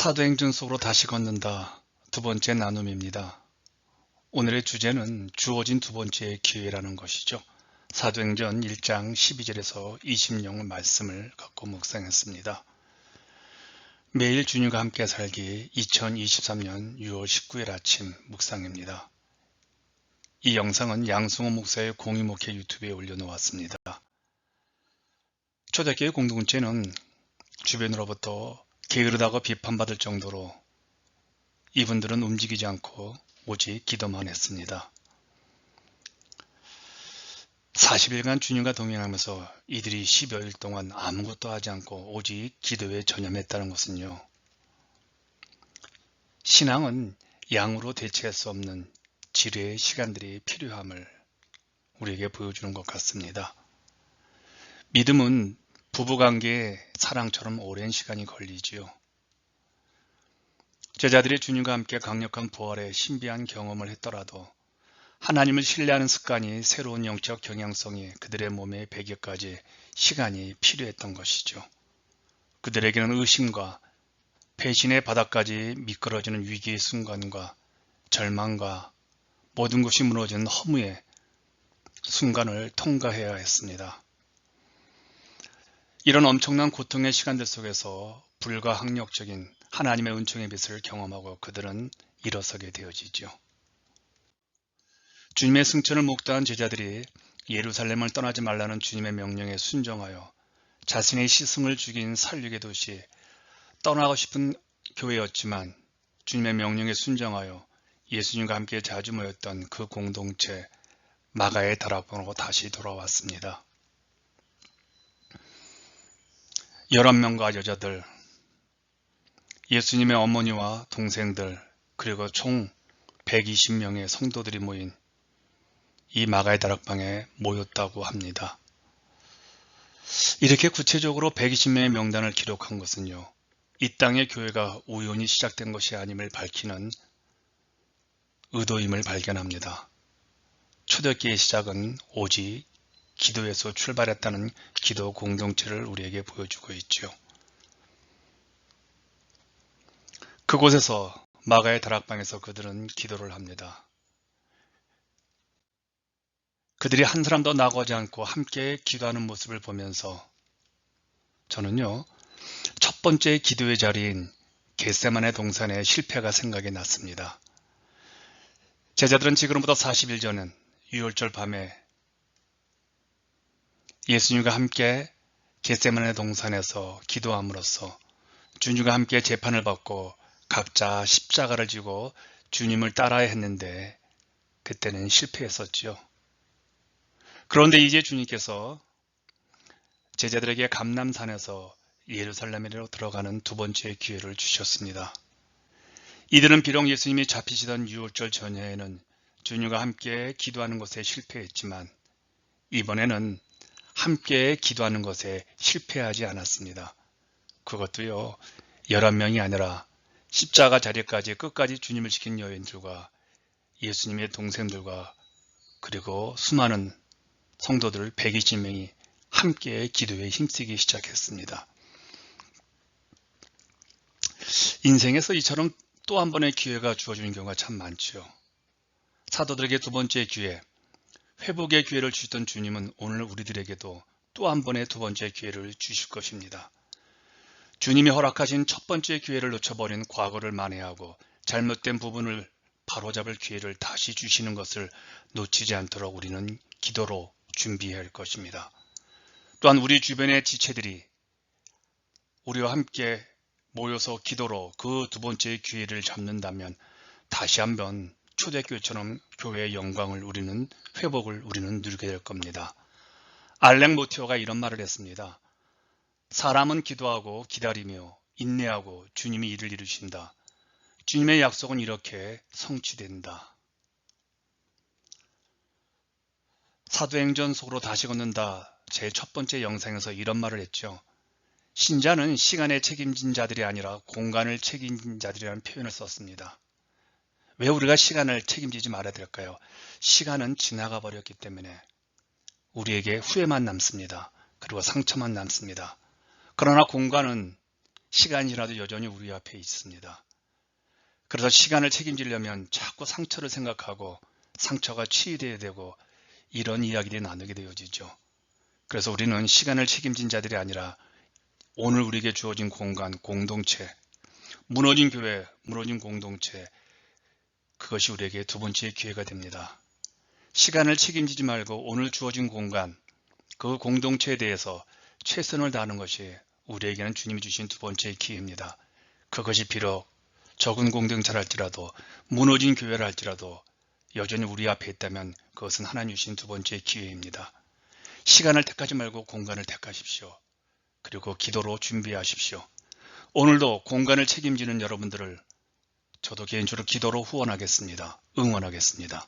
사도행전 속으로 다시 걷는다. 두 번째 나눔입니다. 오늘의 주제는 주어진 두 번째 기회라는 것이죠. 사도행전 1장 12절에서 20절 말씀을 갖고 묵상했습니다. 매일 주님과 함께 살기 2023년 6월 19일 아침 묵상입니다. 이 영상은 양승호 목사의 공유목회 유튜브에 올려놓았습니다. 초대교회 공동체는 주변으로부터 게으르다고 비판받을 정도로 이분들은 움직이지 않고 오직 기도만 했습니다. 40일간 주님과 동행하면서 이들이 10여일 동안 아무것도 하지 않고 오직 기도에 전념했다는 것은요. 신앙은 양으로 대체할 수 없는 지뢰의 시간들이 필요함을 우리에게 보여주는 것 같습니다. 믿음은 부부관계의 사랑처럼 오랜 시간이 걸리지요. 제자들이 주님과 함께 강력한 부활의 신비한 경험을 했더라도 하나님을 신뢰하는 습관이 새로운 영적 경향성이 그들의 몸에 배기까지 시간이 필요했던 것이죠. 그들에게는 의심과 배신의 바닥까지 미끄러지는 위기의 순간과 절망과 모든 것이 무너지는 허무의 순간을 통과해야 했습니다. 이런 엄청난 고통의 시간들 속에서 불가항력적인 하나님의 은총의 빛을 경험하고 그들은 일어서게 되어지죠. 주님의 승천을 목도한 제자들이 예루살렘을 떠나지 말라는 주님의 명령에 순종하여 자신의 시승을 죽인 살육의 도시, 떠나고 싶은 교회였지만 주님의 명령에 순종하여 예수님과 함께 자주 모였던 그 공동체 마가의 다락방으로 다시 돌아왔습니다. 11명과 여자들, 예수님의 어머니와 동생들, 그리고 총 120명의 성도들이 모인 이 마가의 다락방에 모였다고 합니다. 이렇게 구체적으로 120명의 명단을 기록한 것은요, 이 땅의 교회가 우연히 시작된 것이 아님을 밝히는 의도임을 발견합니다. 초대교회의 시작은 오직 기도에서 출발했다는 기도 공동체를 우리에게 보여주고 있죠. 그곳에서 마가의 다락방에서 그들은 기도를 합니다. 그들이 한 사람도 나가지 않고 함께 기도하는 모습을 보면서 저는요, 첫 번째 기도의 자리인 겟세마네 동산의 실패가 생각이 났습니다. 제자들은 지금부터 40일 전은 유월절 밤에 예수님과 함께 겟세마네 동산에서 기도함으로써 주님과 함께 재판을 받고 각자 십자가를 지고 주님을 따라야 했는데 그때는 실패했었지요. 그런데 이제 주님께서 제자들에게 감람산에서 예루살렘으로 들어가는 두 번째 기회를 주셨습니다. 이들은 비록 예수님이 잡히시던 유월절 전야에는 주님과 함께 기도하는 것에 실패했지만 이번에는 함께 기도하는 것에 실패하지 않았습니다. 그것도요, 11명이 아니라 십자가 자리까지 끝까지 주님을 지킨 여인들과 예수님의 동생들과 그리고 수많은 성도들 120명이 함께 기도에 힘쓰기 시작했습니다. 인생에서 이처럼 또 한 번의 기회가 주어지는 경우가 참 많죠. 사도들에게 두 번째 기회, 회복의 기회를 주셨던 주님은 오늘 우리들에게도 또 한 번의 두 번째 기회를 주실 것입니다. 주님이 허락하신 첫 번째 기회를 놓쳐버린 과거를 만회하고 잘못된 부분을 바로잡을 기회를 다시 주시는 것을 놓치지 않도록 우리는 기도로 준비해야 할 것입니다. 또한 우리 주변의 지체들이 우리와 함께 모여서 기도로 그 두 번째 기회를 잡는다면 다시 한번 초대교회처럼 교회의 영광을 회복을 우리는 누리게 될 겁니다. 알렉 모티오가 이런 말을 했습니다. 사람은 기도하고 기다리며 인내하고 주님이 일을 이루신다. 주님의 약속은 이렇게 성취된다. 사도행전 속으로 다시 걷는다. 제 첫 번째 영상에서 이런 말을 했죠. 신자는 시간의 책임진 자들이 아니라 공간을 책임진 자들이라는 표현을 썼습니다. 왜 우리가 시간을 책임지지 말아야 될까요? 시간은 지나가 버렸기 때문에 우리에게 후회만 남습니다. 그리고 상처만 남습니다. 그러나 공간은 시간이 지나도 여전히 우리 앞에 있습니다. 그래서 시간을 책임지려면 자꾸 상처를 생각하고 상처가 치유되어야 되고 이런 이야기들이 나누게 되어지죠. 그래서 우리는 시간을 책임진 자들이 아니라 오늘 우리에게 주어진 공간, 공동체, 무너진 교회, 무너진 공동체, 그것이 우리에게 두 번째의 기회가 됩니다. 시간을 책임지지 말고 오늘 주어진 공간, 그 공동체에 대해서 최선을 다하는 것이 우리에게는 주님이 주신 두 번째의 기회입니다. 그것이 비록 적은 공동체라 할지라도 무너진 교회라 할지라도 여전히 우리 앞에 있다면 그것은 하나님 주신 두 번째의 기회입니다. 시간을 택하지 말고 공간을 택하십시오. 그리고 기도로 준비하십시오. 오늘도 공간을 책임지는 여러분들을 저도 개인적으로 기도로 후원하겠습니다. 응원하겠습니다.